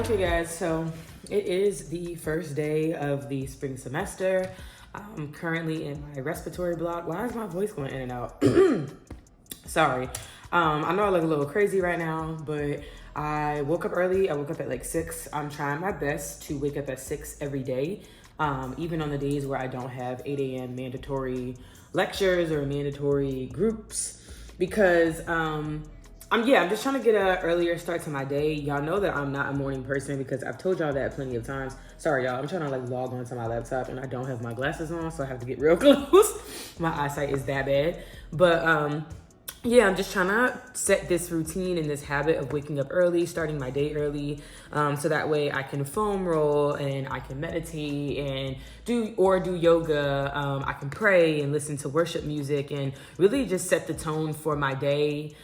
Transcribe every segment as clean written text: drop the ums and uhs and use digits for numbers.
Okay guys, so it is the first day of the spring semester. I'm currently in my respiratory block. Why is my voice going in and out? Sorry. I know I look a little crazy right now, but I woke up early. I woke up at like 6. I'm trying my best to wake up at 6 every day, even on the days where I don't have 8 a.m. mandatory lectures or mandatory groups, because I'm just trying to get an earlier start to my day. Y'all know that I'm not a morning person because I've told y'all that plenty of times. Sorry, y'all. I'm trying to like log onto my laptop and I don't have my glasses on, so I have to get real close. My eyesight is that bad. But I'm just trying to set this routine and this habit of waking up early, starting my day early, so that way I can foam roll and I can meditate and do yoga. I can pray and listen to worship music and really just set the tone for my day,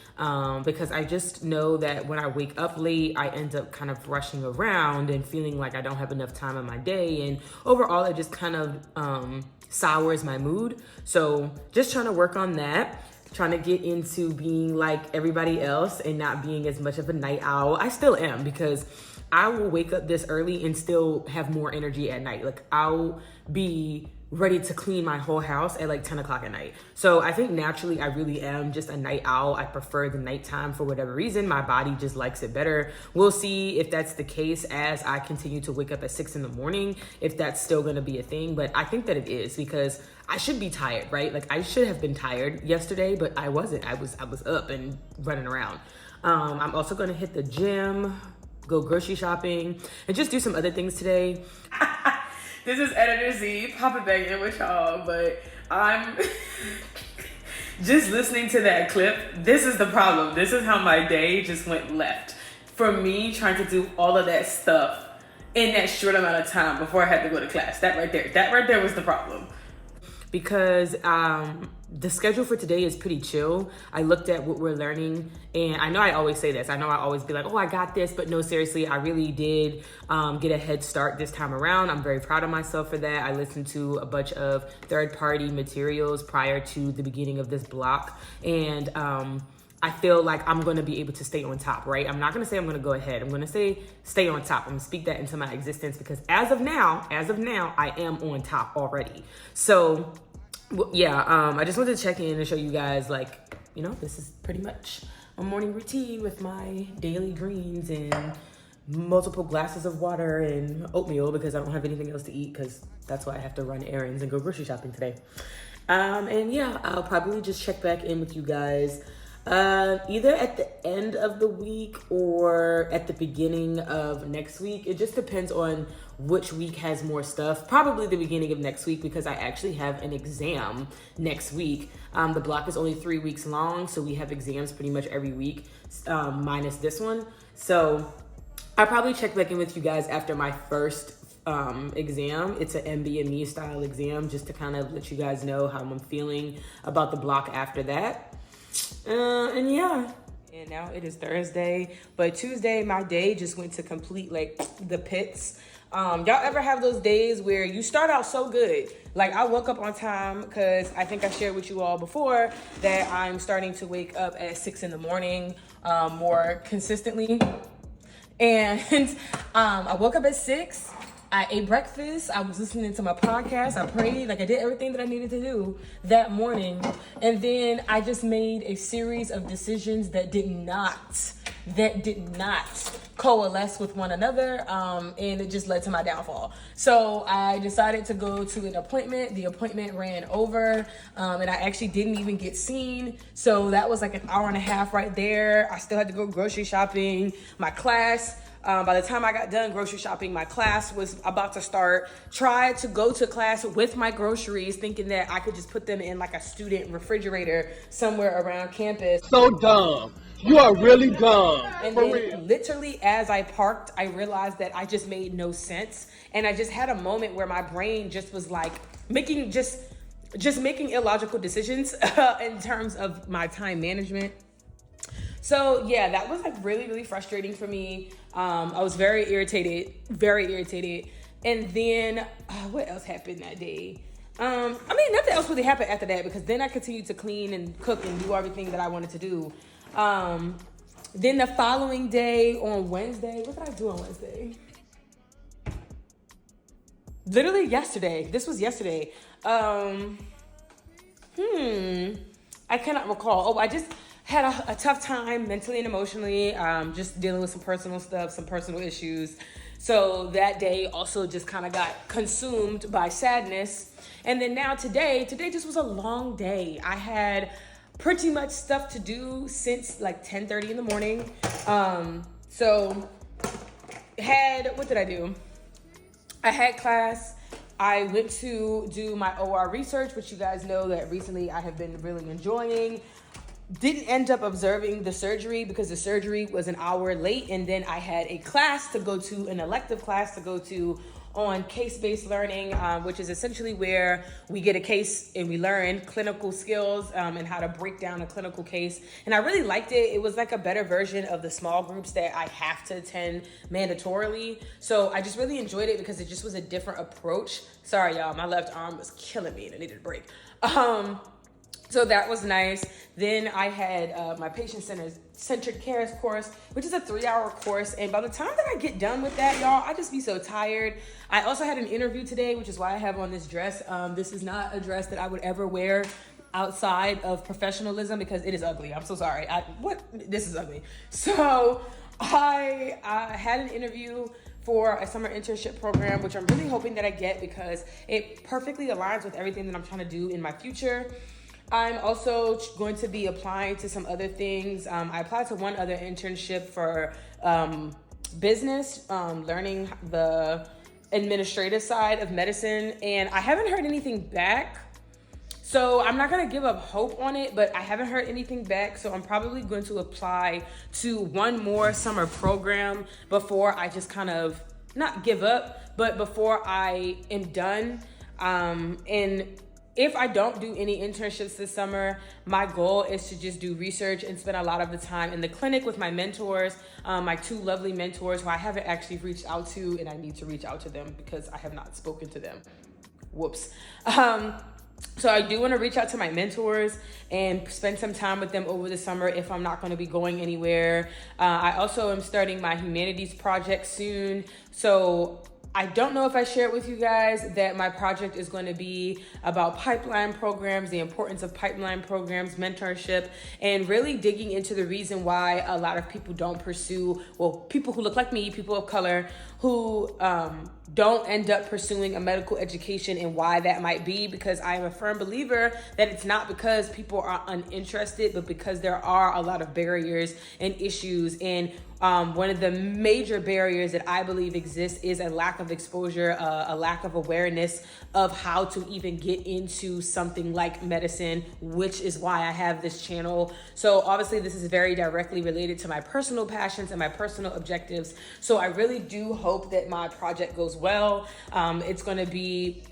because I just know that when I wake up late, I end up kind of rushing around and feeling like I don't have enough time in my day, and overall it just kind of sours my mood. So just trying to work on that. Trying to get into being like everybody else and not being as much of a night owl. I still am, because I will wake up this early and still have more energy at night. Like I'll be ready to clean my whole house at like 10 o'clock at night. So I think naturally I really am just a night owl. I prefer the nighttime for whatever reason. My body just likes it better. We'll see if that's the case as I continue to wake up at 6 in the morning, if that's still gonna be a thing. But I think that it is, because I should be tired, right? Like I should have been tired yesterday, but I wasn't. I was up and running around. I'm also gonna hit the gym, go grocery shopping, and just do some other things today. This is Editor Z, popping back in with y'all, but I'm just listening to that clip. This is the problem. This is how my day just went left. For me, trying to do all of that stuff in that short amount of time before I had to go to class. That right there was the problem. Because the schedule for today is pretty chill. I looked at what we're learning, and I know I always say this. I know I always be like, oh, I got this, but no, seriously, I really did get a head start this time around. I'm very proud of myself for that. I listened to a bunch of third-party materials prior to the beginning of this block, and I feel like I'm gonna be able to stay on top, right? I'm not gonna say I'm gonna go ahead. I'm gonna say stay on top. I'm gonna speak that into my existence, because as of now, I am on top already. So I just wanted to check in and show you guys, like, this is pretty much a morning routine with my daily greens and multiple glasses of water and oatmeal, because I don't have anything else to eat, because that's why I have to run errands and go grocery shopping today. I'll probably just check back in with you guys either at the end of the week or at the beginning of next week. It just depends on which week has more stuff. Probably the beginning of next week, because I actually have an exam next week. The block is only 3 weeks long, so we have exams pretty much every week, minus this one. So I'll probably check back in with you guys after my first exam. It's an MB&Me style exam, just to kind of let you guys know how I'm feeling about the block after that. And now it is Thursday, but Tuesday my day just went to complete like the pits. Y'all ever have those days where you start out so good? Like I woke up on time, because I think I shared with you all before that I'm starting to wake up at 6 in the morning more consistently. And I woke up at 6. I ate breakfast, I was listening to my podcast, I prayed, like I did everything that I needed to do that morning. And then I just made a series of decisions that did not coalesce with one another, and it just led to my downfall. So I decided to go to an appointment. The appointment ran over, and I actually didn't even get seen. So that was like an hour and a half right there. I still had to go grocery shopping. My class, by the time I got done grocery shopping, my class was about to start. Tried to go to class with my groceries, thinking that I could just put them in like a student refrigerator somewhere around campus. So dumb. You are really dumb. And then literally as I parked, I realized that I just made no sense. And I just had a moment where my brain just was like making illogical decisions in terms of my time management. So yeah, that was like really, really frustrating for me. I was very irritated. And then what else happened that day? Nothing else really happened after that, because then I continued to clean and cook and do everything that I wanted to do. Then the following day on Wednesday, what did I do on Wednesday? Literally yesterday. This was yesterday. I cannot recall. Oh, I just had a tough time mentally and emotionally, just dealing with some personal stuff, some personal issues. So that day also just kind of got consumed by sadness. And then now today just was a long day. I had pretty much stuff to do since like 10:30 in the morning. What did I do? I had class. I went to do my OR research, which you guys know that recently I have been really enjoying. Didn't end up observing the surgery because the surgery was an hour late, and then I had a class to go to, an elective class to go to on case-based learning, which is essentially where we get a case and we learn clinical skills and how to break down a clinical case. And I really liked it. It was like a better version of the small groups that I have to attend mandatorily. So I just really enjoyed it because it just was a different approach. Sorry, y'all, my left arm was killing me and I needed a break. So that was nice. Then I had my patient-centered care course, which is a 3-hour course. And by the time that I get done with that, y'all, I just be so tired. I also had an interview today, which is why I have on this dress. This is not a dress that I would ever wear outside of professionalism because it is ugly. I'm so sorry. This is ugly. So I had an interview for a summer internship program, which I'm really hoping that I get because it perfectly aligns with everything that I'm trying to do in my future. I'm also going to be applying to some other things. I applied to one other internship for business, learning the administrative side of medicine, and I haven't heard anything back. So I'm not gonna give up hope on it, but I haven't heard anything back. So I'm probably going to apply to one more summer program before I just kind of not give up, but before I am done. And if I don't do any internships this summer, my goal is to just do research and spend a lot of the time in the clinic with my mentors, my two lovely mentors who I haven't actually reached out to, and I need to reach out to them because I have not spoken to them. Whoops. So I do want to reach out to my mentors and spend some time with them over the summer if I'm not going to be going anywhere. I also am starting my humanities project soon. So I don't know if I shared with you guys that my project is going to be about pipeline programs, the importance of pipeline programs, mentorship, and really digging into the reason why a lot of people don't pursue, people who look like me, people of color, who don't end up pursuing a medical education and why that might be, because I am a firm believer that it's not because people are uninterested, but because there are a lot of barriers and issues. And one of the major barriers that I believe exists is a lack of exposure, a lack of awareness of how to even get into something like medicine, which is why I have this channel. So obviously this is very directly related to my personal passions and my personal objectives. So I really do hope that my project goes well. It's going to be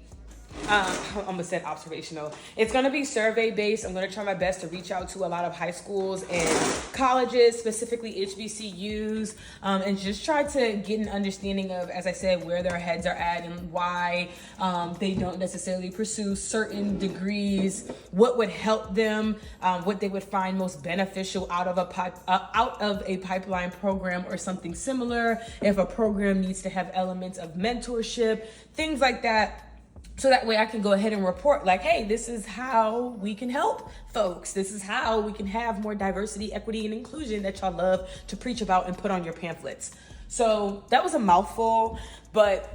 I'm gonna say observational. It's gonna be survey based. I'm gonna try my best to reach out to a lot of high schools and colleges, specifically HBCUs, and just try to get an understanding of, as I said, where their heads are at and why they don't necessarily pursue certain degrees, what would help them, what they would find most beneficial out of a pipeline program or something similar, if a program needs to have elements of mentorship, things like that. So that way I can go ahead and report like, hey, this is how we can help folks. This is how we can have more diversity, equity, and inclusion that y'all love to preach about and put on your pamphlets. So that was a mouthful, but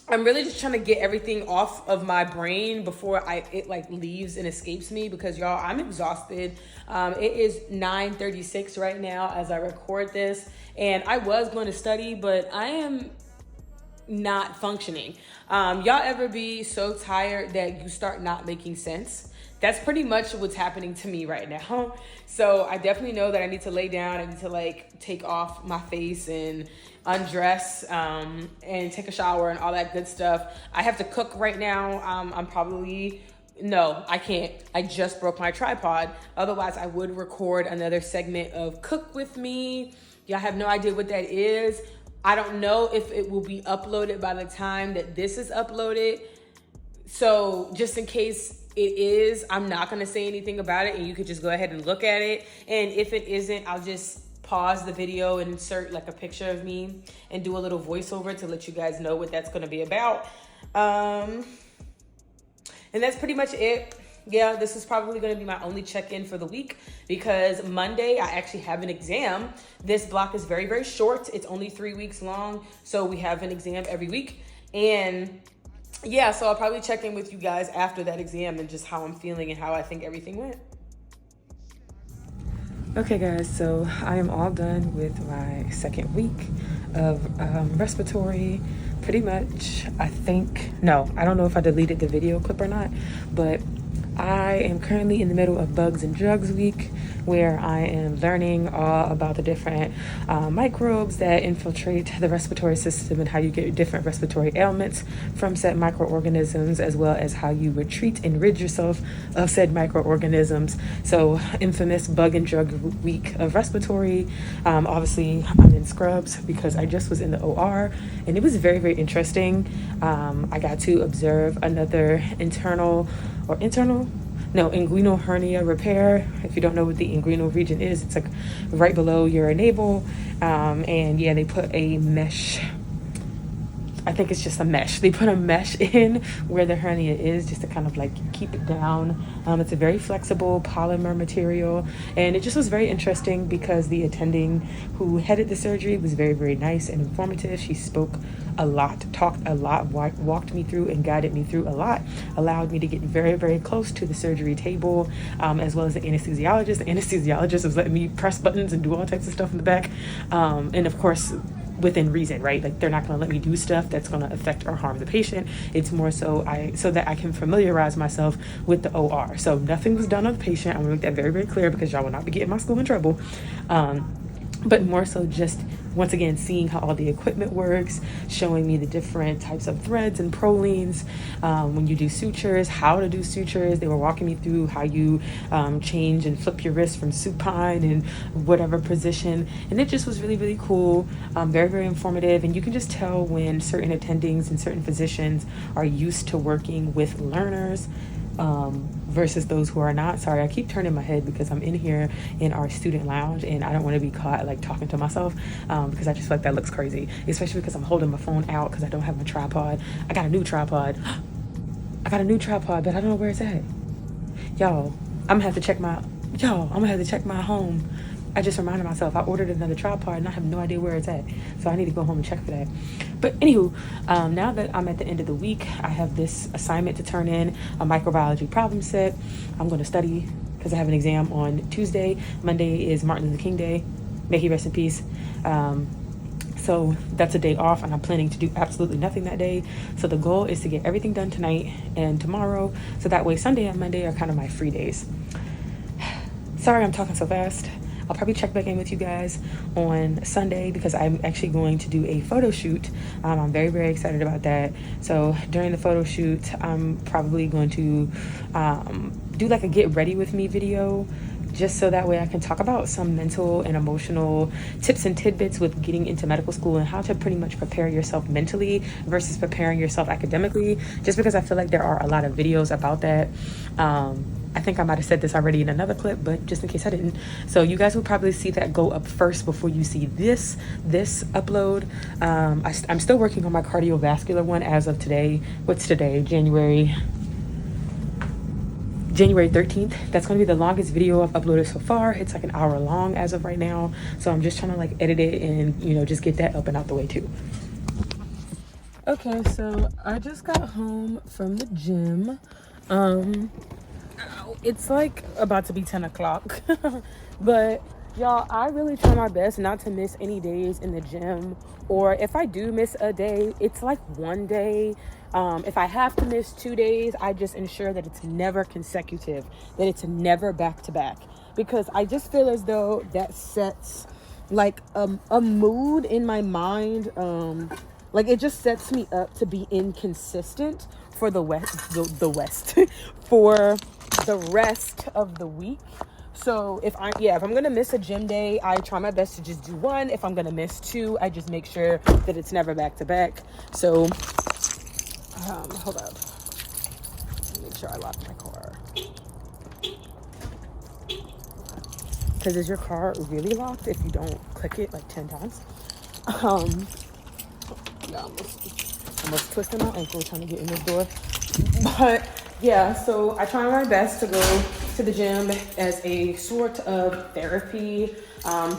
I'm really just trying to get everything off of my brain before it leaves and escapes me, because y'all, I'm exhausted. It is 9:36 right now as I record this, and I was going to study, but I am not functioning. Y'all ever be so tired that you start not making sense? That's pretty much what's happening to me right now. So I definitely know that I need to lay down. I need to take off my face and undress and take a shower and all that good stuff. I have to cook right now. No, I can't. I just broke my tripod. Otherwise, I would record another segment of Cook With Me. Y'all have no idea what that is. I don't know if it will be uploaded by the time that this is uploaded. So just in case it is, I'm not going to say anything about it, and you could just go ahead and look at it. And if it isn't, I'll just pause the video and insert like a picture of me and do a little voiceover to let you guys know what that's going to be about. And that's pretty much it. Yeah, this is probably going to be my only check-in for the week because Monday I actually have an exam. This block is very, very short. It's only 3 weeks long. So we have an exam every week. And yeah, so I'll probably check in with you guys after that exam and just how I'm feeling and how I think everything went. Okay guys, so I am all done with my second week of respiratory. Pretty much, I don't know if I deleted the video clip or not, but I am currently in the middle of Bugs and Drugs week, where I am learning all about the different microbes that infiltrate the respiratory system and how you get different respiratory ailments from said microorganisms, as well as how you would treat and rid yourself of said microorganisms. So infamous Bug and Drug week of respiratory. Obviously, I'm in scrubs because I just was in the OR, and it was very, very interesting. I got to observe another inguinal hernia repair. If you don't know what the inguinal region is, it's like right below your navel. And yeah, they put a mesh. I think it's just a mesh. They put a mesh in where the hernia is just to kind of like keep it down. It's a very flexible polymer material. And it just was very interesting because the attending who headed the surgery was very, very nice and informative. She spoke a lot, talked a lot, walked me through and guided me through a lot, allowed me to get very, very close to the surgery table, as well as the anesthesiologist. The anesthesiologist was letting me press buttons and do all types of stuff in the back. And of course, within reason, right? Like they're not going to let me do stuff that's going to affect or harm the patient. It's more so that I can familiarize myself with the OR. So nothing was done on the patient. I'm going to make that very, very clear because y'all will not be getting my school in trouble. But more so just, once again, seeing how all the equipment works, showing me the different types of threads and prolines, when you do sutures, how to do sutures. They were walking me through how you change and flip your wrist from supine in whatever position. And it just was really, really cool, very, very informative. And you can just tell when certain attendings and certain physicians are used to working with learners versus those who are not. Sorry, I keep turning my head because I'm in here in our student lounge and I don't want to be caught like talking to myself because I just feel like that looks crazy, especially because I'm holding my phone out because I don't have my tripod. I got a new tripod, but I don't know where it's at. I'm gonna have to check my home. I just reminded myself I ordered another tripod and I have no idea where it's at. So I need to go home and check for that. But anywho, now that I'm at the end of the week, I have this assignment to turn in, a microbiology problem set. I'm going to study because I have an exam on Tuesday. Monday is Martin Luther King Day. May he rest in peace. So that's a day off and I'm planning to do absolutely nothing that day. So the goal is to get everything done tonight and tomorrow. So that way Sunday and Monday are kind of my free days. Sorry, I'm talking so fast. I'll probably check back in with you guys on Sunday because I'm actually going to do a photo shoot. I'm very, very excited about that. So during the photo shoot, I'm probably going to do like a get ready with me video, just so that way I can talk about some mental and emotional tips and tidbits with getting into medical school and how to pretty much prepare yourself mentally versus preparing yourself academically, just because I feel like there are a lot of videos about that. I think I might have said this already in another clip, but just in case I didn't. So you guys will probably see that go up first before you see this upload. I'm still working on my cardiovascular one as of today. What's today? January 13th. That's going to be the longest video I've uploaded so far. It's like an hour long as of right now. So I'm just trying to like edit it and, just get that up and out the way too. Okay, so I just got home from the gym. It's like about to be 10 o'clock, but y'all, I really try my best not to miss any days in the gym, or if I do miss a day, it's like one day. If I have to miss 2 days, I just ensure that it's never consecutive, that it's never back to back, because I just feel as though that sets like a mood in my mind. Like it just sets me up to be inconsistent for the for the rest of the week. So if I'm gonna miss a gym day, I try my best to just do one. If I'm gonna miss two, I just make sure that it's never back to back. So hold up, make sure I lock my car. because is your car really locked if you don't click it like 10 times? Um, yeah, almost twisting my ankle trying to get in this door. But yeah, so I try my best to go to the gym as a sort of therapy.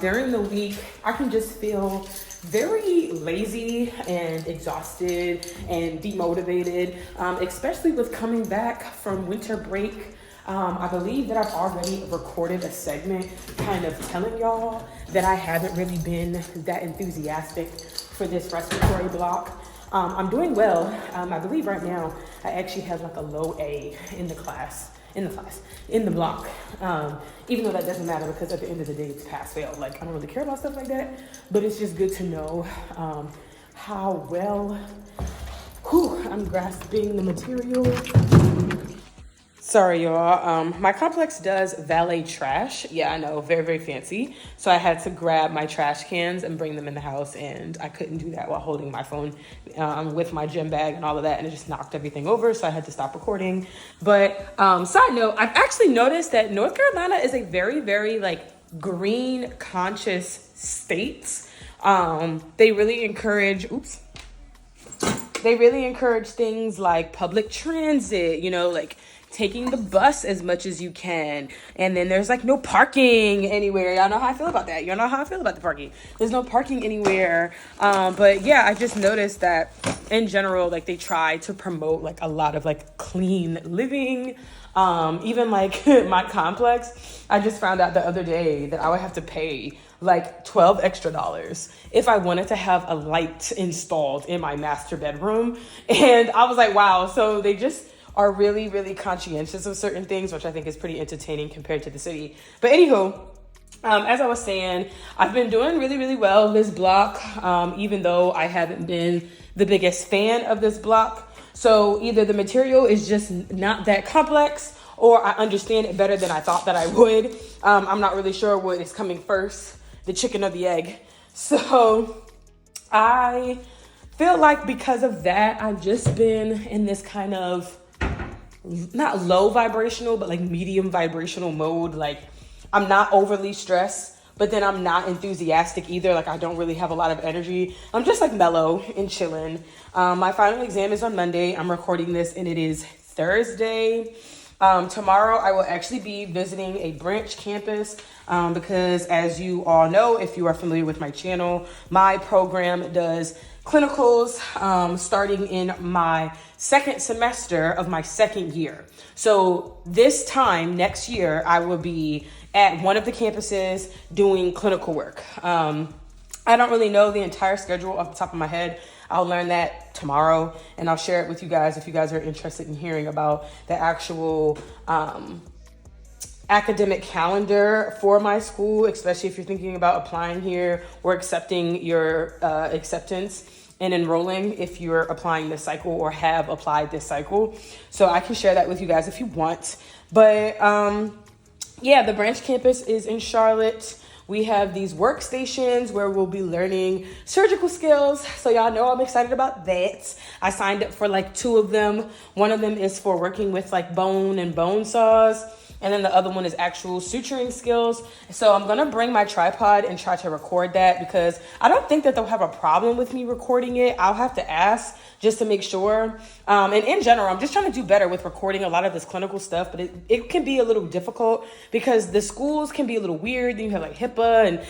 During the week, I can just feel very lazy and exhausted and demotivated, especially with coming back from winter break. I believe that I've already recorded a segment kind of telling y'all that I haven't really been that enthusiastic for this respiratory block. I'm doing well. I believe right now I actually have like a low A in the block. Even though that doesn't matter because at the end of the day it's pass fail. Like I don't really care about stuff like that, but it's just good to know how well I'm grasping the material. Sorry, y'all. My complex does valet trash. Yeah, I know, very, very fancy. So I had to grab my trash cans and bring them in the house, and I couldn't do that while holding my phone with my gym bag and all of that, and it just knocked everything over, so I had to stop recording. But side note, I've actually noticed that North Carolina is a very, very like green conscious state. They really encourage, things like public transit, like taking the bus as much as you can. And then there's like no parking anywhere. Y'all know how I feel about that. Y'all know how I feel about the parking. There's no parking anywhere. But yeah, I just noticed that in general, like they try to promote like a lot of like clean living. Even like my complex, I just found out the other day that I would have to pay like $12 extra if I wanted to have a light installed in my master bedroom. And I was like, wow. So they just are really, really conscientious of certain things, which I think is pretty entertaining compared to the city. But anywho, as I was saying, I've been doing really, really well this block, even though I haven't been the biggest fan of this block. So either the material is just not that complex, or I understand it better than I thought that I would. I'm not really sure what is coming first, the chicken or the egg. So I feel like because of that, I've just been in this kind of not low vibrational, but like medium vibrational mode. Like I'm not overly stressed, but then I'm not enthusiastic either. Like I don't really have a lot of energy. I'm just like mellow and chilling. My final exam is on Monday. I'm recording this and it is Thursday. Tomorrow I will actually be visiting a branch campus because as you all know, if you are familiar with my channel, my program does clinicals starting in my second semester of my second year. So this time next year, I will be at one of the campuses doing clinical work. I don't really know the entire schedule off the top of my head. I'll learn that tomorrow and I'll share it with you guys if you guys are interested in hearing about the actual academic calendar for my school, especially if you're thinking about applying here or accepting your acceptance and enrolling if you're applying this cycle or have applied this cycle. So I can share that with you guys if you want. But yeah, the branch campus is in Charlotte. We have these workstations where we'll be learning surgical skills. So y'all know I'm excited about that. I signed up for like 2 of them. One of them is for working with like bone and bone saws. And then the other one is actual suturing skills. So I'm gonna bring my tripod and try to record that because I don't think that they'll have a problem with me recording it. I'll have to ask just to make sure. And in general, I'm just trying to do better with recording a lot of this clinical stuff, but it can be a little difficult because the schools can be a little weird. Then you have like HIPAA and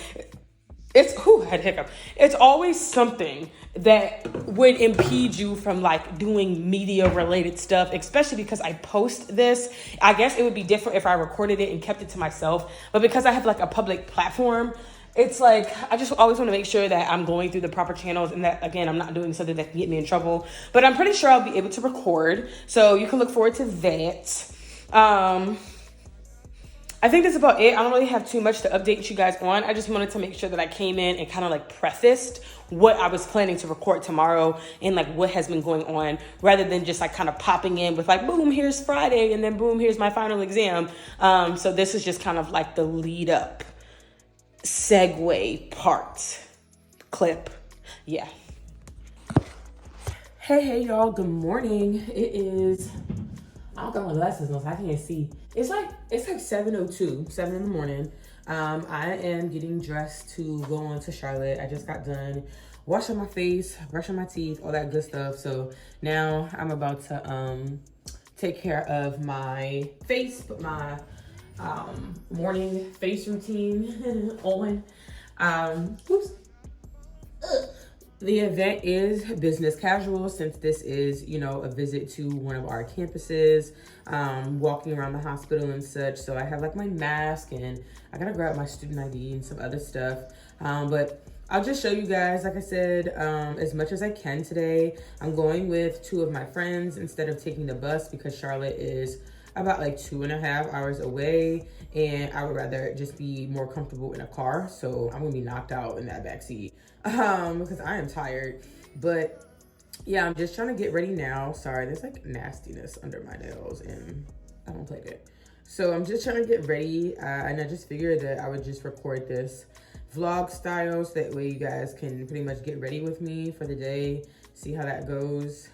I had a hiccup. It's always something that would impede you from like doing media related stuff, especially because I post this. I guess it would be different if I recorded it and kept it to myself, but because I have like a public platform, it's like, I just always want to make sure that I'm going through the proper channels and that, again, I'm not doing something that can get me in trouble, but I'm pretty sure I'll be able to record. So you can look forward to that. I think that's about it. I don't really have too much to update you guys on. I just wanted to make sure that I came in and kind of like prefaced what I was planning to record tomorrow and like what has been going on, rather than just like kind of popping in with like, boom, here's Friday, and then boom, here's my final exam. So this is just kind of like the lead up segue part clip. Yeah. Hey y'all, good morning. It is, I don't got my glasses on, so I can't see. It's like 7:02, 7 in the morning. I am getting dressed to go on to Charlotte. I just got done washing my face, brushing my teeth, all that good stuff. So now I'm about to take care of my face, put my morning face routine on. Oops. The event is business casual since this is, you know, a visit to one of our campuses, walking around the hospital and such. So I have like my mask and I gotta grab my student ID and some other stuff. But I'll just show you guys, like I said, as much as I can today. I'm going with 2 of my friends instead of taking the bus because Charlotte is about like 2.5 hours away and I would rather just be more comfortable in a car. So I'm gonna be knocked out in that back seat because I am tired. But yeah, I'm just trying to get ready now. Sorry, there's like nastiness under my nails and I don't play that. So I'm just trying to get ready and I just figured that I would just record this vlog style so that way you guys can pretty much get ready with me for the day, see how that goes.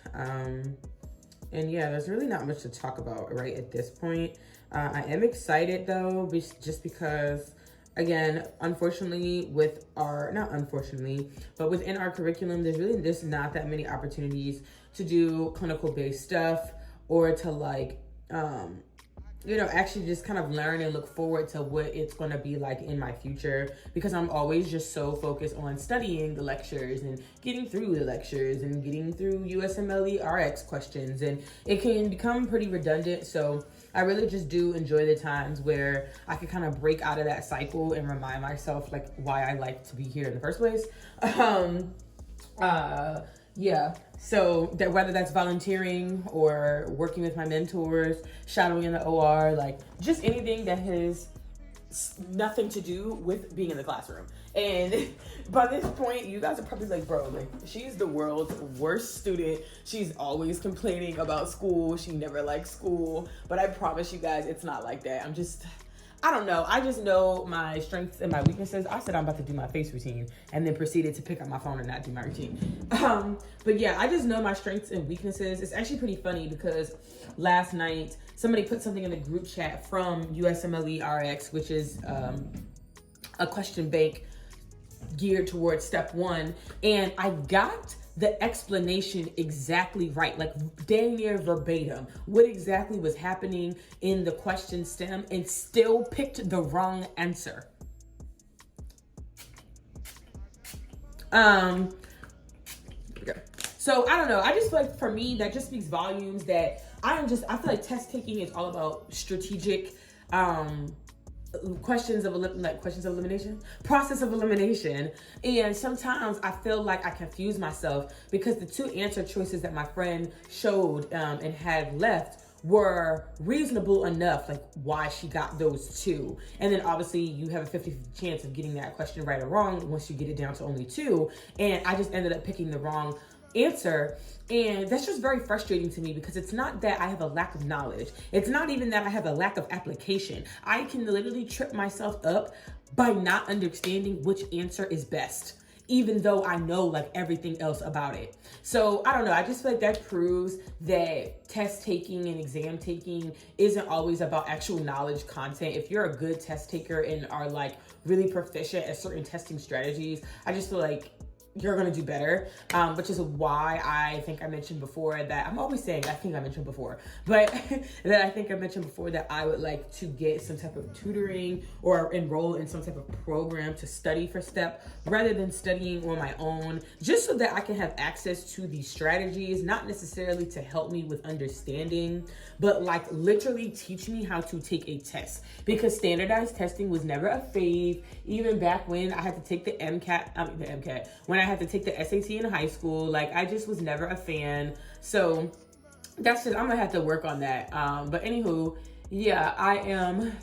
And yeah, there's really not much to talk about right at this point. I am excited though, just because, again, unfortunately not unfortunately, but within our curriculum, there's really just not that many opportunities to do clinical based stuff or to like, you know, actually just kind of learn and look forward to what it's going to be like in my future, because I'm always just so focused on studying the lectures and getting through the lectures and getting through USMLE RX questions, and it can become pretty redundant. So I really just do enjoy the times where I can kind of break out of that cycle and remind myself like why I like to be here in the first place. Yeah, so that whether that's volunteering or working with my mentors, shadowing in the OR, like just anything that has nothing to do with being in the classroom. And by this point, you guys are probably like, bro, like she's the world's worst student. She's always complaining about school. She never liked school. But I promise you guys, it's not like that. I don't know. I just know my strengths and my weaknesses. I said I'm about to do my face routine and then proceeded to pick up my phone and not do my routine. But yeah, I just know my strengths and weaknesses. It's actually pretty funny because last night somebody put something in the group chat from USMLE RX, which is a question bank geared towards step 1. And I got the explanation exactly right, like dang near verbatim, what exactly was happening in the question stem, and still picked the wrong answer. So I don't know. I just feel like for me, that just speaks volumes that I feel like test taking is all about strategic, process of elimination. And sometimes I feel like I confuse myself because the 2 answer choices that my friend showed and had left were reasonable enough, like why she got those 2. And then obviously you have a 50-50 chance of getting that question right or wrong once you get it down to only 2. And I just ended up picking the wrong answer. And that's just very frustrating to me because it's not that I have a lack of knowledge. It's not even that I have a lack of application. I can literally trip myself up by not understanding which answer is best, even though I know like everything else about it. So I don't know. I just feel like that proves that test taking and exam taking isn't always about actual knowledge content. If you're a good test taker and are like really proficient at certain testing strategies, I just feel like you're gonna do better, which is why I think I mentioned before that I'm always saying I think I mentioned before, but that I think I mentioned before that I would like to get some type of tutoring or enroll in some type of program to study for STEP rather than studying on my own, just so that I can have access to these strategies, not necessarily to help me with understanding, but like literally teach me how to take a test, because standardized testing was never a fave. Even back when I had to take the MCAT, when I had to take the SAT in high school, like I just was never a fan. So that's just, I'm gonna have to work on that. But anywho, yeah, I am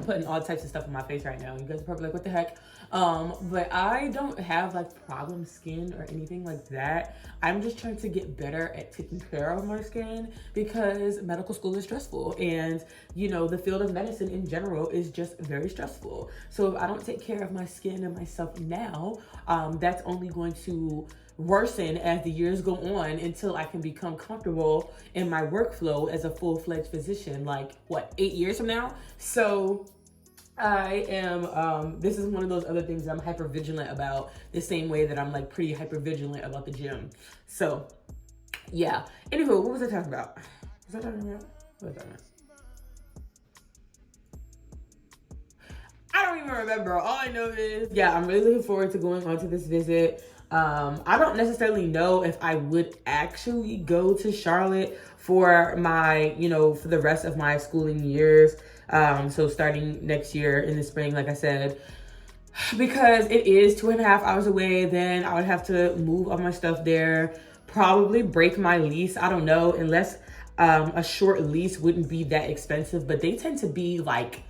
putting all types of stuff on my face right now. You guys are probably like, what the heck? But I don't have like problem skin or anything like that. I'm just trying to get better at taking care of my skin because medical school is stressful, and you know, the field of medicine in general is just very stressful. So if I don't take care of my skin and myself now, that's only going to worsen as the years go on until I can become comfortable in my workflow as a full-fledged physician, like what, 8 years from now? So I am, this is one of those other things that I'm hyper vigilant about, the same way that I'm like pretty hyper vigilant about the gym. So yeah. Anywho, what was I talking about? Was I talking about? What was I talking about? I don't even remember. All I know is, yeah, I'm really looking forward to going on to this visit. I don't necessarily know if I would actually go to Charlotte for my, for the rest of my schooling years. So starting next year in the spring, like I said, because it is 2.5 hours away, then I would have to move all my stuff there, probably break my lease. I don't know, unless a short lease wouldn't be that expensive, but they tend to be like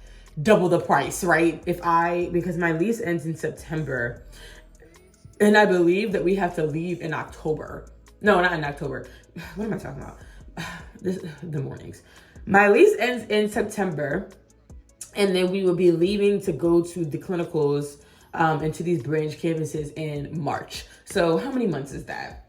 double the price, right? Because my lease ends in September, and I believe that we have to leave in October. No, not in October. What am I talking about? The mornings. My lease ends in September, and then we will be leaving to go to the clinicals and to these branch campuses in March. So how many months is that?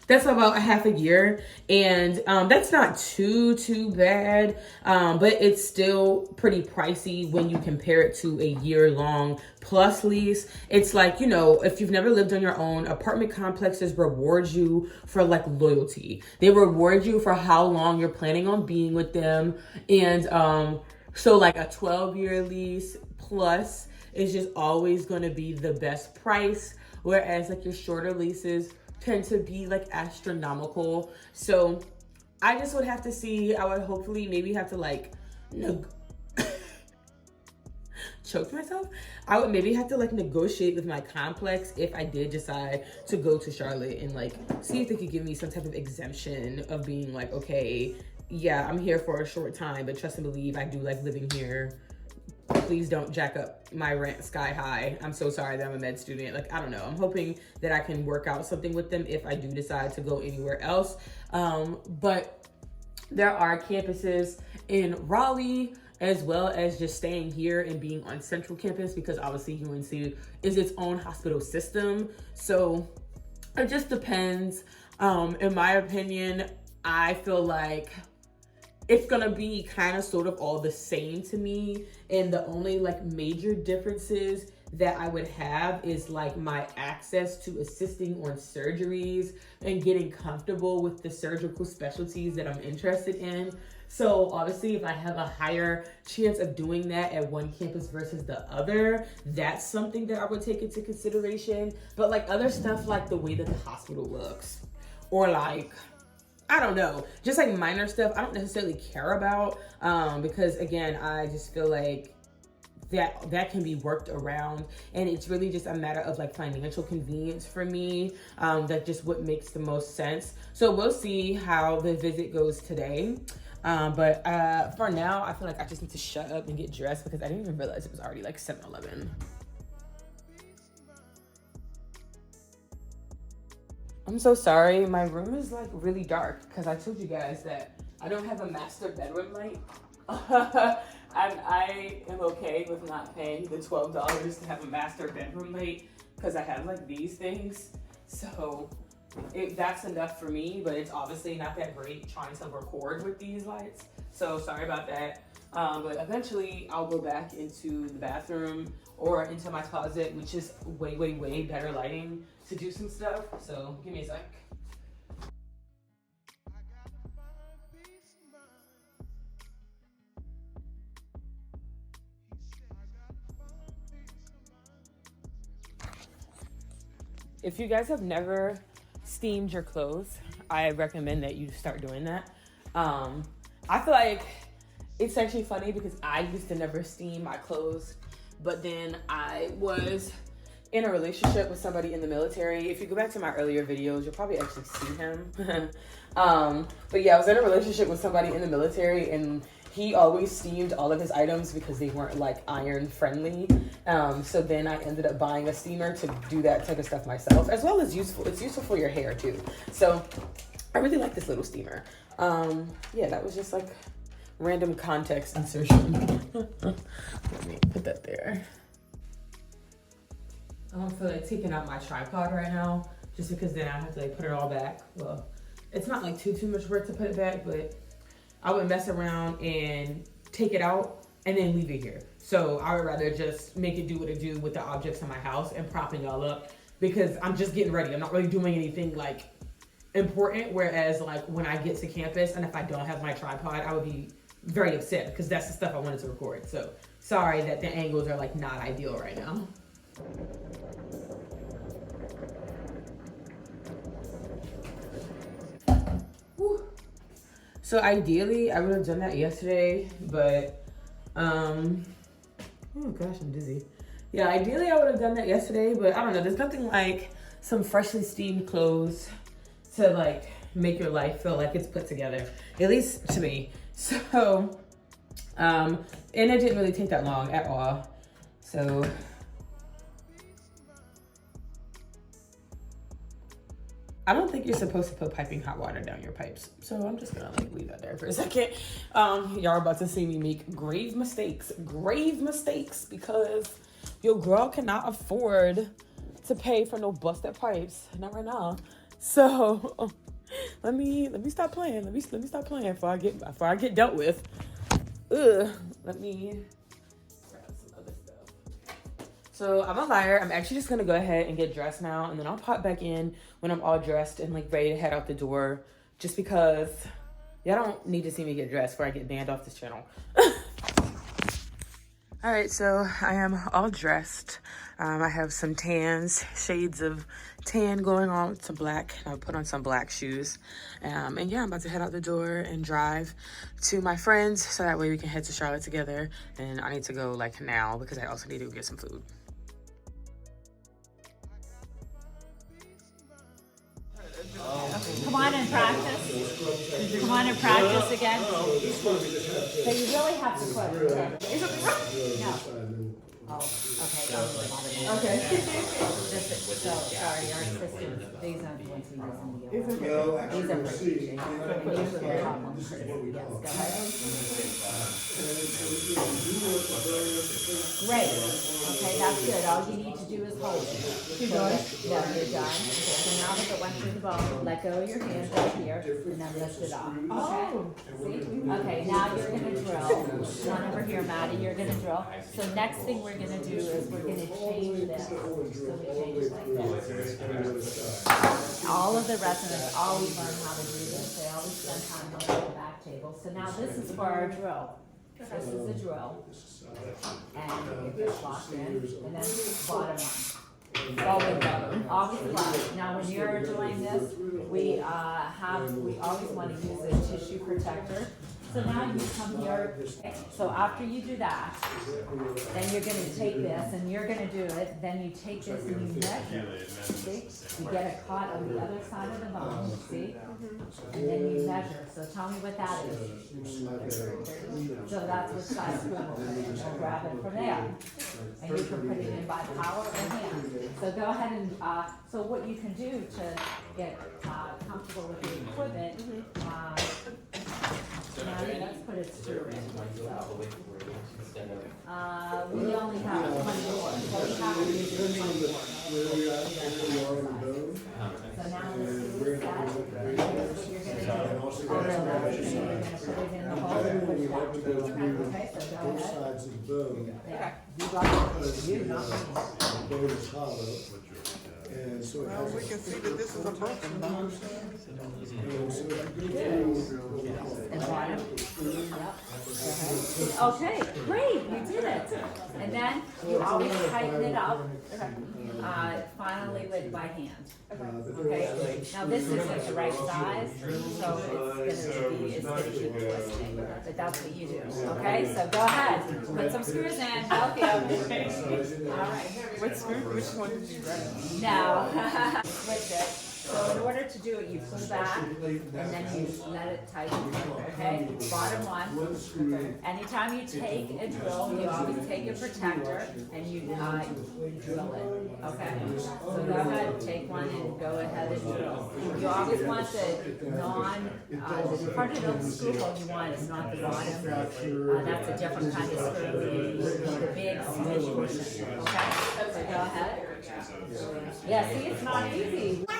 That's about a half a year, and that's not too bad, but it's still pretty pricey when you compare it to a year-long plus lease. It's like, if you've never lived on your own, apartment complexes reward you for like loyalty. They reward you for how long you're planning on being with them, and so like a 12-year lease plus is just always going to be the best price, whereas like your shorter leases tend to be like astronomical. So I just would have to see. I would hopefully maybe have to like choke myself. I would maybe have to like negotiate with my complex if I did decide to go to Charlotte and like see if they could give me some type of exemption of being like, okay, yeah, I'm here for a short time, but trust and believe I do like living here. Please don't jack up my rent sky high. I'm so sorry that I'm a med student. Like, I don't know. I'm hoping that I can work out something with them if I do decide to go anywhere else. But there are campuses in Raleigh, as well as just staying here and being on Central Campus, because obviously UNC is its own hospital system. So it just depends. In my opinion, I feel like it's gonna be kind of sort of all the same to me, and the only like major differences that I would have is like my access to assisting on surgeries and getting comfortable with the surgical specialties that I'm interested in. So obviously if I have a higher chance of doing that at one campus versus the other, that's something that I would take into consideration. But like other stuff, like the way that the hospital looks, or like, I don't know, just like minor stuff I don't necessarily care about, because again, I just feel like that can be worked around, and it's really just a matter of like financial convenience for me. That just what makes the most sense. So we'll see how the visit goes today. But for now, I feel like I just need to shut up and get dressed, because I didn't even realize it was already like 7:11. I'm so sorry. My room is like really dark because I told you guys that I don't have a master bedroom light. I am okay with not paying the $12 to have a master bedroom light because I have like these things. So that's enough for me, but it's obviously not that great trying to record with these lights. So sorry about that. But eventually I'll go back into the bathroom or into my closet, which is way, way, way better lighting to do some stuff. So give me a sec. If you guys have never steamed your clothes, I recommend that you start doing that. I feel like it's actually funny because I used to never steam my clothes, but then I was in a relationship with somebody in the military. If you go back to my earlier videos, you'll probably actually see him. But yeah, I was in a relationship with somebody in the military, and he always steamed all of his items because they weren't like iron friendly. So then I ended up buying a steamer to do that type of stuff myself, as well as useful. It's useful for your hair too. So I really like this little steamer. Yeah, that was just like random context insertion. Let me put that there. I don't feel like taking out my tripod right now, just because then I have to like put it all back. Well, it's not like too much work to put it back, but I would mess around and take it out and then leave it here. So I would rather just make it do what it do with the objects in my house and propping y'all up, because I'm just getting ready. I'm not really doing anything like important. Whereas like when I get to campus and if I don't have my tripod, I would be very upset because that's the stuff I wanted to record. So sorry that the angles are like not ideal right now. Whew. So ideally I would have done that yesterday, but oh gosh, I'm dizzy. Yeah, ideally I would have done that yesterday, but I don't know, there's nothing like some freshly steamed clothes to like make your life feel like it's put together, at least to me. So and it didn't really take that long at all. So I don't think you're supposed to put piping hot water down your pipes. So I'm just gonna like leave that there for a second. Y'all are about to see me make grave mistakes because your girl cannot afford to pay for no busted pipes. Not right now. So let me stop playing. Let me stop playing before I get dealt with. Let me grab some other stuff. So I'm a liar. I'm actually just gonna go ahead and get dressed now, and then I'll pop back in when I'm all dressed and like ready to head out the door. Just because y'all don't need to see me get dressed before I get banned off this channel. All right, so I am all dressed. I have some tans, shades of tan going on with some black. I put on some black shoes. And yeah, I'm about to head out the door and drive to my friends so that way we can head to Charlotte together. And I need to go like now because I also need to go get some food. Come on and practice. Come on and practice again. So you really have to put it. No. Oh, okay. Okay. So, sorry, our assistants, these aren't the ones we use in the Well, These are for teaching. Yes, go ahead. Great. Okay, that's good. All you need to do is hold it. You're done? No, you're done. So now that it went through the bone, let go of your hands right here and then lift it up. Okay? See? Okay, now you're going to drill. Run over here, Maddie. You're going to drill. So next thing we're going to do is we're going to change this. So we change like this. All of the residents always learn how to do this. They always spend time on the back table. So now this is for our drill. This is a drill. And we get this locked in. And then bottom one. Forward bottom. Always left. Now when you're doing this, we always want to use a tissue protector. So now you come here. So after you do that, then you're going to take this and you're going to do it. Then you take this and you measure. See? You get a cut on the other side of the bone. See? And then you measure. So tell me what that is. So that's what size spoon will put in. We'll grab it from there. And you can put it in by power or hand. So go ahead and, so what you can do to get comfortable with the equipment, now let's put a screw in. So, we only have 24, so we have to use 24. So now let's do this side. Here's what you're going to do. Oh, no, that's the thing. You're going to put it in the hole and push that. Okay, so go ahead. Sides of the bone. Yeah, you got it. You, not me. The bone is hollow. And so it Well, we can see that this is a broken bone. And bottom. Yep. Okay, great, you did it. And then you always tighten it up, finally with by hand. Okay, now this isn't the right size, so it's gonna keep twisting, but that's what you do, okay? So go ahead, put some screws in, help you. All right. Which one did you grab? Now, switch it. So in order to do it, you pull back and then you let it tighten, okay? Bottom one. Anytime you take a drill, you always take a protector and you drill it, okay? So go ahead, take one and go ahead and drill. You always want the the part of the screw hole you want is not the bottom. That's a different kind of screw. The big smidge portion, okay? So go ahead. Yeah, see, it's not easy. Now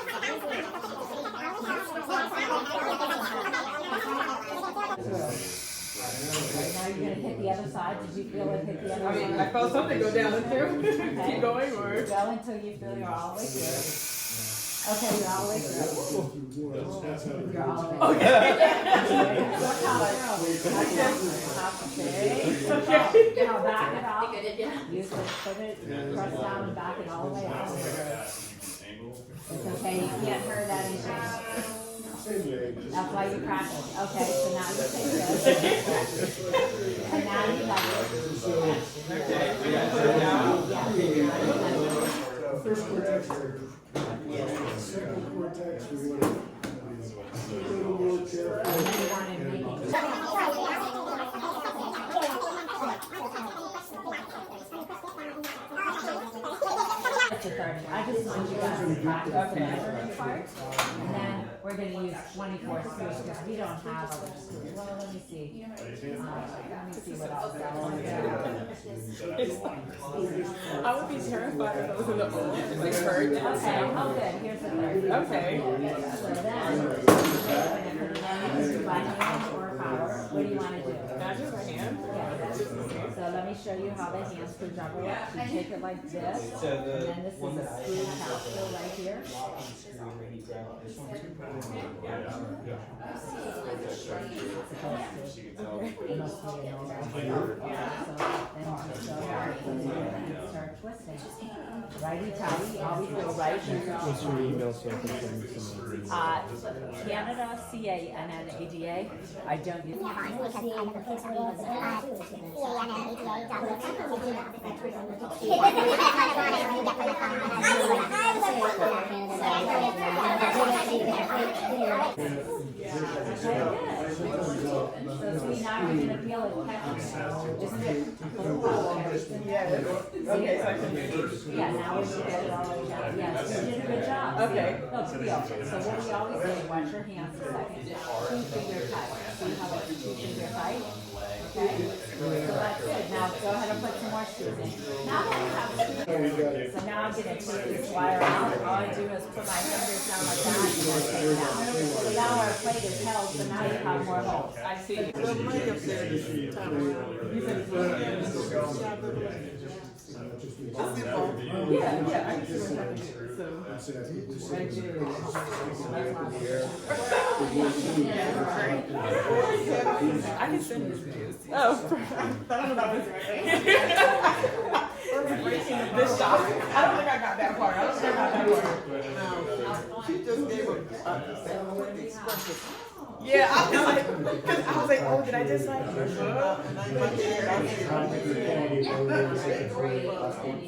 you're gonna hit the other side. Did you feel it hit the other side? I felt something go down and through. Okay. Keep going, or? Go until you feel you're all the way through. Okay, you're all the way through. You're all the way through. Okay. Now back it up. Use it, put it, press down and back it all the way out. It's okay, you can't hurt anything. That's why you practice. Okay, so now you take this. And now you have it. First cortex, second cortex, we want to be a little more careful. And then you want to make it. I just want you guys to practice the measuring part, and then we're going to use 24 screws because we don't have other screws. Well, let me see. Let me see what else I want to do. I would be terrified if I was in the old. It's like hurt. Okay, oh good, here's the third. Okay. So then, we're going to put it in by hand or power. What do you want to do? Not just my hand. Yeah. So let me show you how the hand screwdriver works. You take it like this, and then this is a screw capsule right here. Start twisting. Righty tighty, always go right here. What's your email so I can send you some? Canada, CANNADA. I don't use So see, now you're gonna feel it catching. Just get Yes. Okay, so I can do yeah, now we should get it all the way down. Yes, you did a good job. Okay. No, feel. So what we always say, wash your hands a second. 2-finger tight. See how it's 2-finger tight? Okay? So that's good. Now go ahead and put some more screws in. Now that we have screws, so now I'm gonna take this wire out. All I do is put my fingers down like that and then take it out. So now our plate is held, so now you have more holes. I see. Well, Mike up there this time around. Yeah, I can see what happened. So, I do. I can send these videos. Oh, I don't know about this. This shot. I don't think I got that part. I don't think I got that part. She just gave a expression. Yeah, I was like, oh, did I just like? And I might share out here.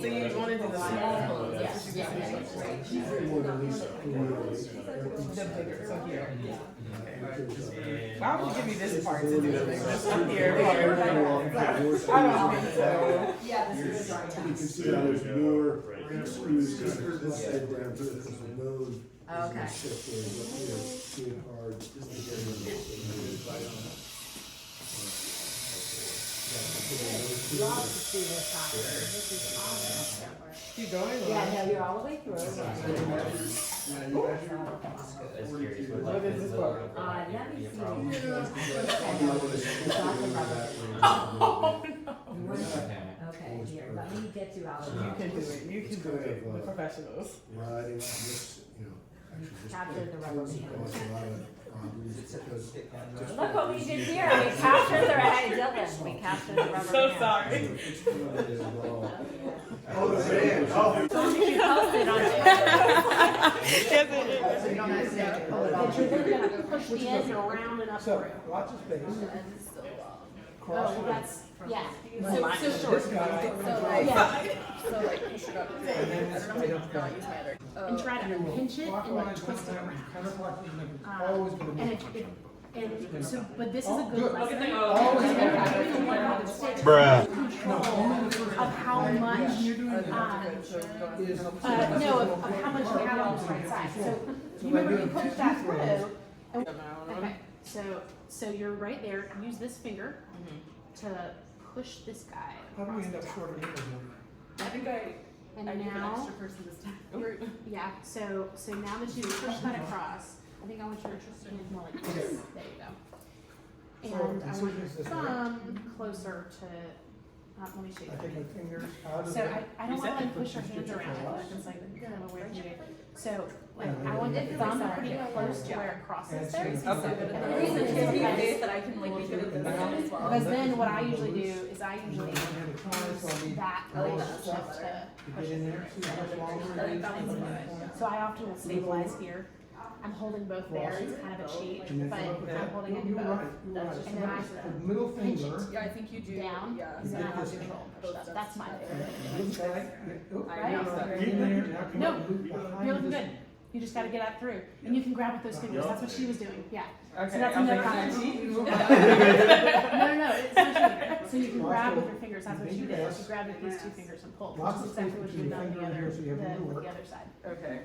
So you want to do the small holes? That's what you the bigger. So here. Why would you give me this part to do the bigger? This one here. I don't think so. Yeah, this is You can see how there's more screws this side down here because the nose. Okay. Good hard. Keep going. Yeah, no, you're all the way through. What is this for? Let me see. Okay, here, let me get you out of You here. can do it. You can do it. We're professionals. Riding, this, Capture the rubber band. causes a lot of problems because Look what we did here, we captured the, hey Dylan, we captured the rubber band. So sorry. Oh, the band. Oh. You posted on it. But you're gonna push the end around and up. So, watch his face. Oh, that's, yeah. So short. So, yeah. And try to pinch it and then twist it around. Always gonna be. And so, but this is a good lesson. Always Bruh. Of how much, no, of how much you have on this right side. So you remember you push that through. And, okay, so you're right there. Use this finger to push this guy. How do we end up short of middle? I think I And gave an now, extra person this time. yeah. So now that you push that across, I think I want your hand more like this. There you go. And I want your thumb closer to. Let me show you. I take my fingers out of So it. I don't want to like push your hands around. It's like weird to do. So like I want the thumb pretty close to where it crosses there. Okay. And the reason is because that I can like be good at this as well. Because then what I usually do is I usually use that I like just that. to push Get in it there, through. see how much longer it is. So I often will stabilize here. I'm holding both there. It's kind of a cheat, but I'm holding it in You're both. right, you're right. And then I The middle pinch finger. it Yeah, I think you do. down, Yeah. and then I have control and push up. That's my favorite. Looks like, oh, I Right? know that. get in there, now come No, up and loop you're behind looking this. good. You just gotta get up through. And you can grab with those fingers. That's what she was doing. Yeah. Okay, So that's I was another like, option. cheat? No, it's not cheating. So you can grab with your fingers. That's what she did. She grabbed with these two fingers and pulled, which Lots is of exactly what space you've done between the your other, fingers here, so you have with more the work. other side. Okay.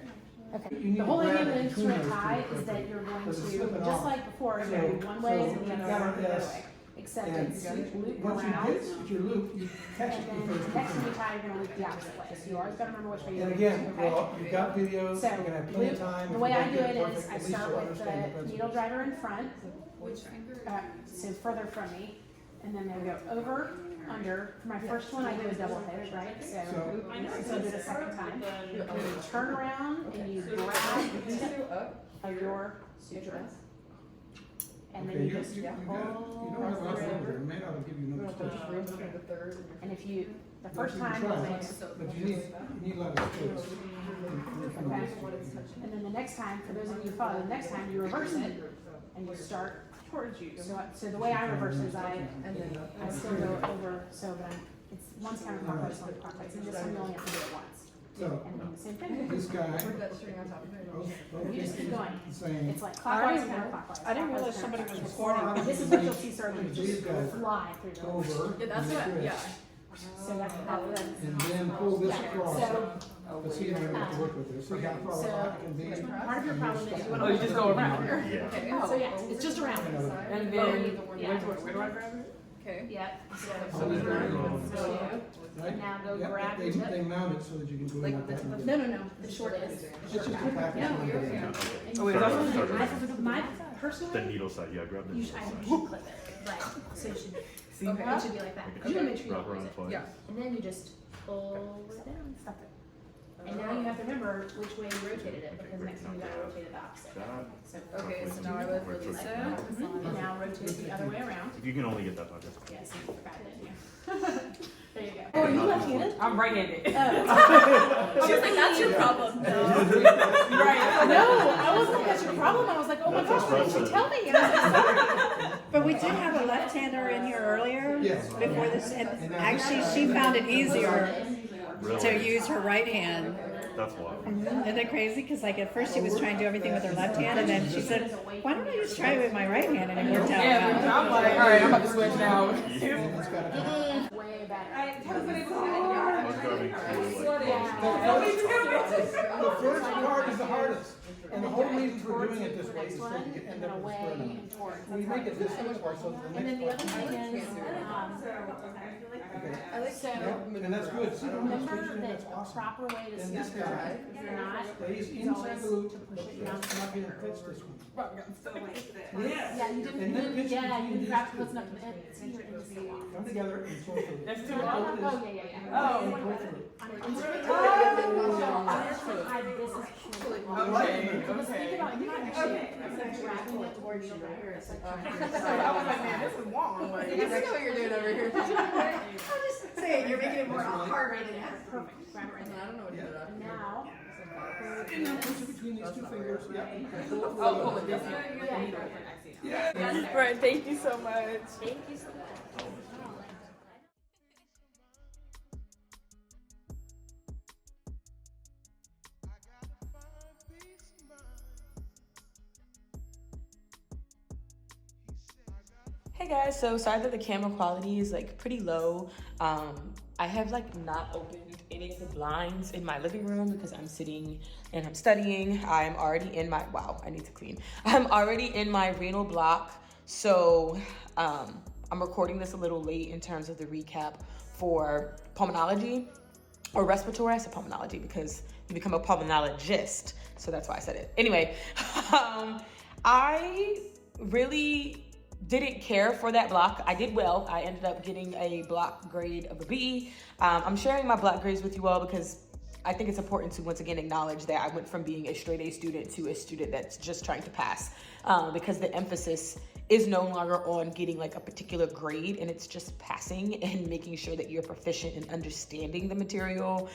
Okay. You need The to whole idea grab of an it between instrument those two tie is quickly. that you're going Doesn't to, slip it just off. like before, you're going to be one way and the other got way, our the other S, way. Except And it's loop once you around. get your loop, you catch And it then with those two next time you fingers. tie, you're gonna loop the opposite way. So you always gotta remember which way you're And going. again, well, you've got videos, So, you're gonna have plenty of loop, time. the If way you I don't do get it perfect, is at I least start you'll with understand the principle. needle driver in front, Which finger? so further from me, and then they go over, under. For my first one, I do a double hit, right? So I do it a second time. And you turn around and you grab your suture. And then Okay, you just you pull don't have lots of room through. there, man, I'll give you another stitch. And if you, the first You can time, try, you'll make but you need a lot of space. Okay. And then the next time, for those of you who follow, the next time you reverse it and you start towards you. So the way I reverse is I still go over, so that it's one's counterclockwise, one's clockwise, and this one you only have to do it once. So, And then the same thing. this guy, You just keep going. saying, It's like clockwise, counterclockwise. I didn't realize clockwise, somebody was counterclockwise. recording. This is what you'll see surgeons These just guys fly through the. over, Yeah, that's and what, twist, yeah. So that's. and then pull this Yeah, across. so, Let's see if I can work with this. See how far So, I can be. part of your problem is you want Oh, to. you just go around. Okay. So yeah, it's just around. And then, Yeah. where do I grab it? Okay. Yeah. So, So these guys go, and right? now go Yep, grab they, your tip. they mount it so that you can do it Like like that. the- No, no, no, the short is. It's just a package. No, one you're day. And Oh, wait, you- that's I what supposed to- my personally, The needle side, yeah, grab the you needle should, I side. think you should clip it, right, so you should, See Okay. it that? should be like that. Okay. You wanna make sure you Wrap don't around lose it. twice. Yeah. And then you just pull it down, stop it. And now you have to remember which way you rotated it, because next time you gotta rotate it the opposite. That, So, Okay, so now I would release it. and now rotate the other way around. if you can only get that back. Yes, you got it, yeah. There you go. Oh, are you left-handed? I'm right-handed. Oh. I was like, that's your problem. No, I wasn't like, that's your problem. I was like, oh my gosh, why didn't you tell me? And I was like, sorry. But we did have a left-hander in here earlier, Yes. before this, and actually she found it easier to Really? use her right hand. That's wild. Isn't it crazy? Because like at first she was trying to do everything with her left hand, and then she said, why don't I just try it with my right hand? And it worked out Yeah, well. I'm like, all right, I'm about to switch now. Way better. I was grabbing two, like, The first part is the hardest, and the whole reason for doing it this way is so you can end up with Away square and numbers. towards. We make it this way, so the And then the next other part. thing is, I like so Yep, and that's good. See, the remember switching, that that's the awesome. proper way to And snap this your guy right, if you're not, stays is inside always the loop, to but push it down. it's not gonna pitch this one. Yeah, you And then didn't, pitch yeah, between you didn't these grab two. close enough to the end, it's here, and just go off. Come together and pull through. That's too Oh, long. yeah, yeah, yeah. Oh. On your side, this is truly long. Okay, Because think okay. about, you're not actually grabbing it towards you right here, it's like trying to. I was like, man, this is long. Like, You know what you're doing over here. I'm just saying, you're making it more harder than it has. Perfect, grab it right I there. don't know what to do. And now, And now push it between these two fingers. Yep. oh, pull it this way. Yeah. Right, thank you so much. thank you so much. Hey guys, so sorry that the camera quality is like pretty low. I have like not opened any of the blinds in my living room because I'm sitting and I'm studying. I'm already in my, wow, I need to clean. I'm already in my renal block. So I'm recording this a little late in terms of the recap for pulmonology or respiratory. I said pulmonology because you become a pulmonologist. So that's why I said it. Anyway, I really didn't care for that block. I did well. I ended up getting a block grade of a B. I'm sharing my block grades with you all because I think it's important to once again acknowledge that I went from being a straight A student to a student that's just trying to pass, because the emphasis is no longer on getting like a particular grade, and it's just passing and making sure that you're proficient in understanding the material,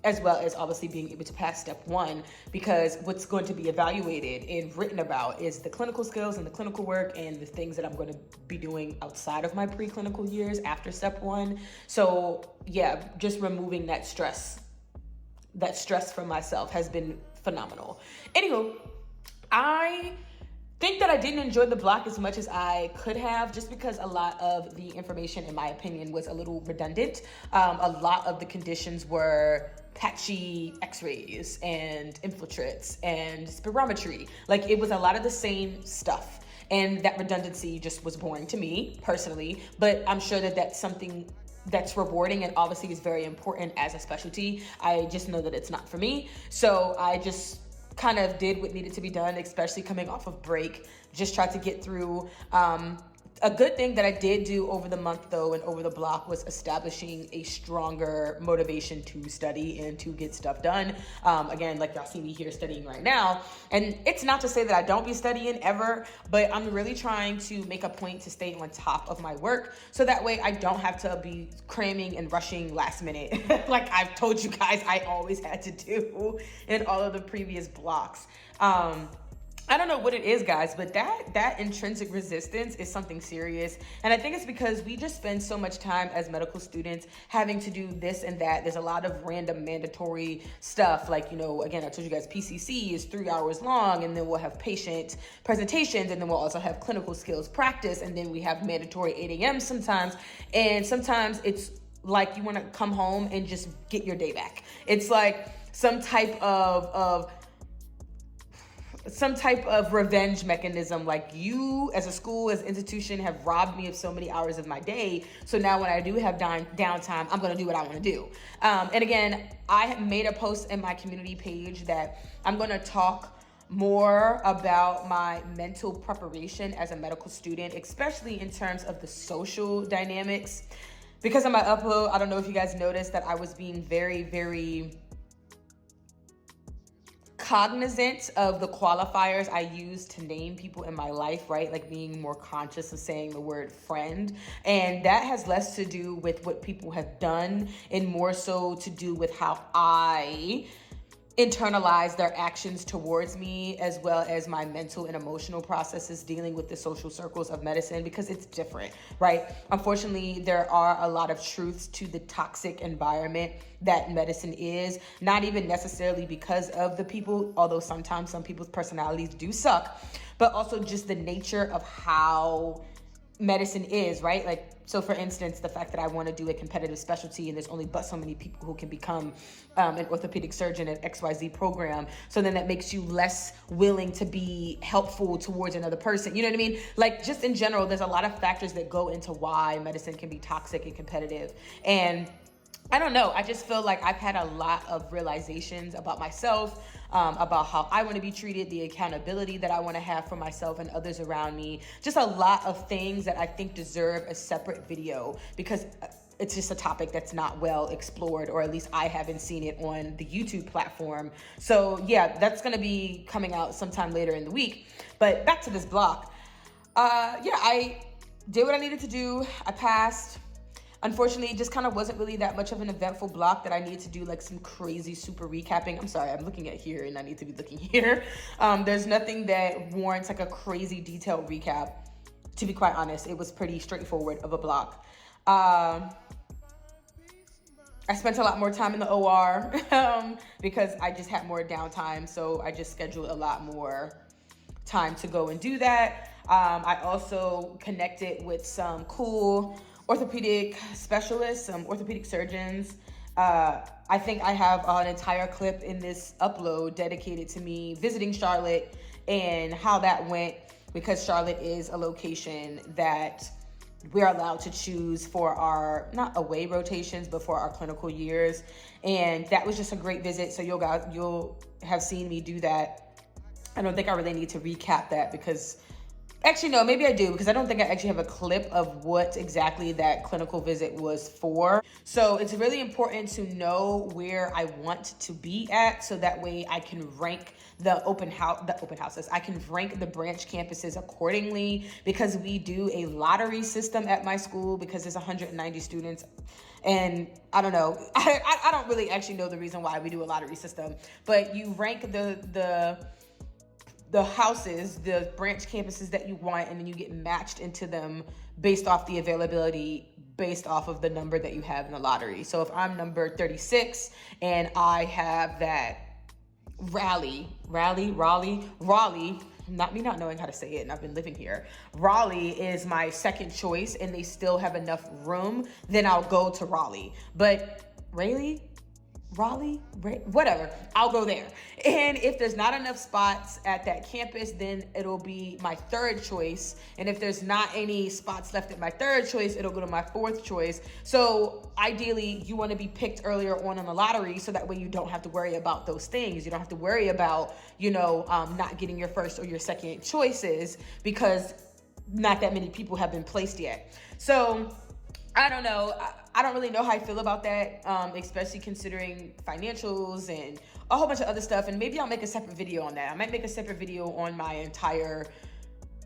as well as obviously being able to pass step one, because what's going to be evaluated and written about is the clinical skills and the clinical work and the things that I'm going to be doing outside of my preclinical years after step one. So yeah, just removing that stress from myself has been phenomenal. Anywho, I think that I didn't enjoy the block as much as I could have, just because a lot of the information, in my opinion, was a little redundant. A lot of the conditions were patchy x-rays and infiltrates and spirometry. Like, it was a lot of the same stuff. And that redundancy just was boring to me personally, but I'm sure that that's something that's rewarding and obviously is very important as a specialty. I just know that it's not for me. So I just kind of did what needed to be done, especially coming off of break, just tried to get through. A good thing that I did do over the month though, and over the block, was establishing a stronger motivation to study and to get stuff done. Again, like y'all see me here studying right now. And it's not to say that I don't be studying ever, but I'm really trying to make a point to stay on top of my work, so that way I don't have to be cramming and rushing last minute like I've told you guys I always had to do in all of the previous blocks. I don't know what it is, guys, but that intrinsic resistance is something serious. And I think it's because we just spend so much time as medical students having to do this and that. There's a lot of random mandatory stuff. Like, you know, again, I told you guys PCC is 3 hours long, and then we'll have patient presentations, and then we'll also have clinical skills practice, and then we have mandatory 8 a.m. sometimes. And sometimes it's like you want to come home and just get your day back. It's like some type of revenge mechanism. Like, you as a school, as an institution, have robbed me of so many hours of my day. So now when I do have downtime, I'm going to do what I want to do. And again, I have made a post in my community page that I'm going to talk more about my mental preparation as a medical student, especially in terms of the social dynamics. Because on my upload, I don't know if you guys noticed that I was being very, very cognizant of the qualifiers I use to name people in my life, right? Like being more conscious of saying the word friend. And that has less to do with what people have done and more so to do with how I internalize their actions towards me, as well as my mental and emotional processes dealing with the social circles of medicine, because it's different, right? Unfortunately, there are a lot of truths to the toxic environment that medicine is, not even necessarily because of the people, although sometimes some people's personalities do suck, but also just the nature of how medicine is, right? Like, so for instance, the fact that I want to do a competitive specialty and there's only but so many people who can become an orthopedic surgeon at XYZ program. So then that makes you less willing to be helpful towards another person. You know what I mean? Like, just in general, there's a lot of factors that go into why medicine can be toxic and competitive. And I don't know, I just feel like I've had a lot of realizations about myself, about how I want to be treated, the accountability that I want to have for myself and others around me. Just a lot of things that I think deserve a separate video, because it's just a topic that's not well explored, or at least I haven't seen it on the YouTube platform. So yeah, that's going to be coming out sometime later in the week. But back to this block. I did what I needed to do. I passed. Unfortunately, it just kind of wasn't really that much of an eventful block that I needed to do like some crazy super recapping. I'm sorry, I'm looking at here and I need to be looking here. There's nothing that warrants like a crazy detailed recap. To be quite honest, it was pretty straightforward of a block. I spent a lot more time in the OR because I just had more downtime. So I just scheduled a lot more time to go and do that. I also connected with some cool orthopedic specialists, some orthopedic surgeons. I think I have an entire clip in this upload dedicated to me visiting Charlotte and how that went, because Charlotte is a location that we're allowed to choose for our, not away rotations, but for our clinical years. And that was just a great visit. So you'll have seen me do that. I don't think I really need to recap that because, actually, no, maybe I do, because I don't think I actually have a clip of what exactly that clinical visit was for. So it's really important to know where I want to be at, so that way I can rank the open houses. I can rank the branch campuses accordingly, because we do a lottery system at my school because there's 190 students. And I don't know, I don't really actually know the reason why we do a lottery system, but you rank the houses, the branch campuses that you want, and then you get matched into them based off the availability, based off of the number that you have in the lottery. So if I'm number 36 and I have that Raleigh, not me not knowing how to say it, and I've been living here. Raleigh is my second choice and they still have enough room, then I'll go to Raleigh. But Raleigh, whatever, I'll go there. And if there's not enough spots at that campus, then it'll be my third choice. And if there's not any spots left at my third choice, it'll go to my fourth choice. So ideally, you want to be picked earlier on in the lottery, so that way you don't have to worry about those things. You don't have to worry about, not getting your first or your second choices, because not that many people have been placed yet. So I don't know. I don't really know how I feel about that, especially considering financials and a whole bunch of other stuff. And maybe I'll make a separate video on that. I might make a separate video on my entire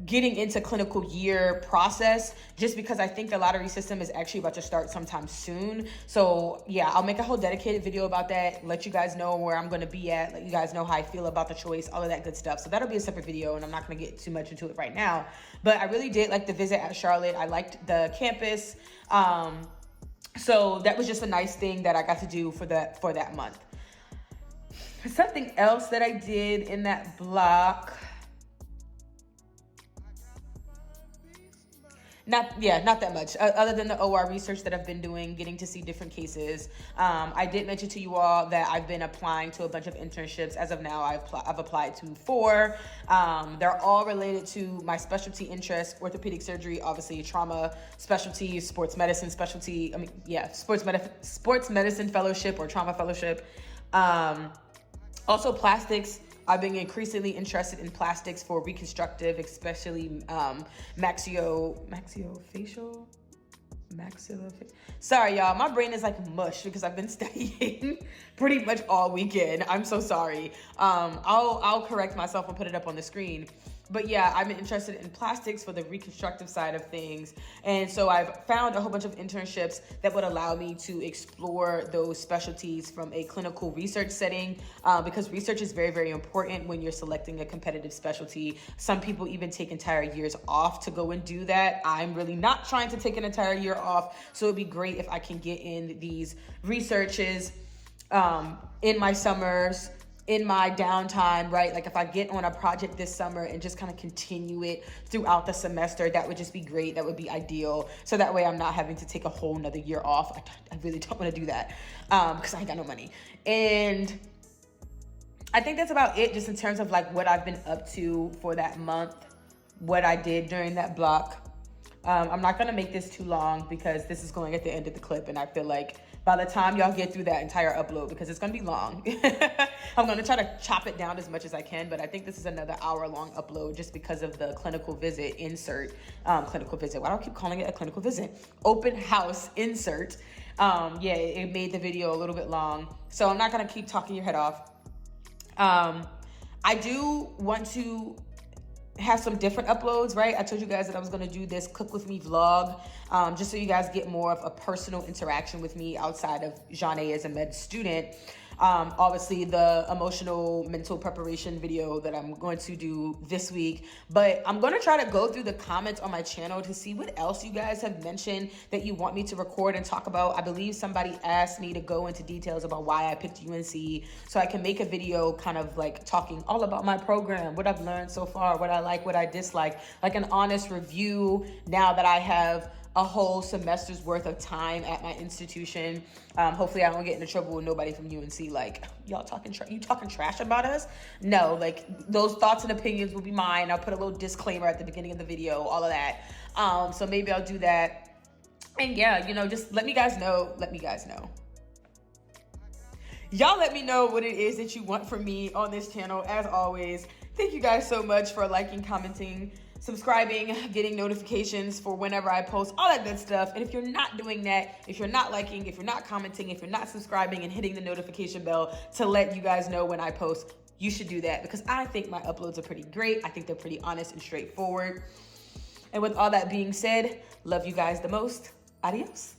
getting into clinical year process, just because I think the lottery system is actually about to start sometime soon. So yeah, I'll make a whole dedicated video about that, let you guys know where I'm going to be at, let you guys know how I feel about the choice, all of that good stuff. So that'll be a separate video, and I'm not going to get too much into it right now. But I really did like the visit at Charlotte. I liked the campus. So that was just a nice thing that I got to do for that month. Something else that I did in that block, not that much, other than the OR research that I've been doing, getting to see different cases. I did mention to you all that I've been applying to a bunch of internships. As of now, I've applied to 4. They're all related to my specialty interests: orthopedic surgery, obviously, trauma specialty, sports medicine specialty. Sports medicine fellowship or trauma fellowship. Also plastics. I've been increasingly interested in plastics for reconstructive, especially maxillofacial. Sorry, y'all. My brain is like mush because I've been studying pretty much all weekend. I'm so sorry. I'll correct myself and put it up on the screen. But yeah, I'm interested in plastics for the reconstructive side of things. And so I've found a whole bunch of internships that would allow me to explore those specialties from a clinical research setting, because research is very, very important when you're selecting a competitive specialty. Some people even take entire years off to go and do that. I'm really not trying to take an entire year off. So it'd be great if I can get in these researches in my summers, in my downtime, right? Like if I get on a project this summer and just kind of continue it throughout the semester, that would just be great. That would be ideal. So that way I'm not having to take a whole nother year off. I really don't want to do that because I ain't got no money. And I think that's about it, just in terms of like what I've been up to for that month, what I did during that block. I'm not going to make this too long because this is going at the end of the clip, and I feel like by the time y'all get through that entire upload, because it's going to be long, I'm going to try to chop it down as much as I can, but I think this is another hour-long upload just because of the clinical visit insert. Clinical visit. Why do I keep calling it a clinical visit? Open house insert. It made the video a little bit long, so I'm not going to keep talking your head off. I do want to have some different uploads, right? I told you guys that I was going to do this cook with me vlog, just so you guys get more of a personal interaction with me outside of Janae as a med student. Obviously the emotional mental preparation video that I'm going to do this week, but I'm going to try to go through the comments on my channel to see what else you guys have mentioned that you want me to record and talk about. I believe somebody asked me to go into details about why I picked UNC, so I can make a video kind of like talking all about my program, what I've learned so far, what I like, what I dislike, like an honest review now that I have a whole semester's worth of time at my institution. Hopefully I don't get into trouble with nobody from UNC like, y'all talking trash about us? No, like those thoughts and opinions will be mine. I'll put a little disclaimer at the beginning of the video, all of that. So maybe I'll do that. And yeah, you know, just let me guys know. Y'all let me know what it is that you want from me on this channel. As always, thank you guys so much for liking, commenting, subscribing, getting notifications for whenever I post, all that good stuff. And if you're not doing that, if you're not liking, if you're not commenting, if you're not subscribing and hitting the notification bell to let you guys know when I post, you should do that, because I think my uploads are pretty great. I think they're pretty honest and straightforward. And with all that being said, love you guys the most. Adios.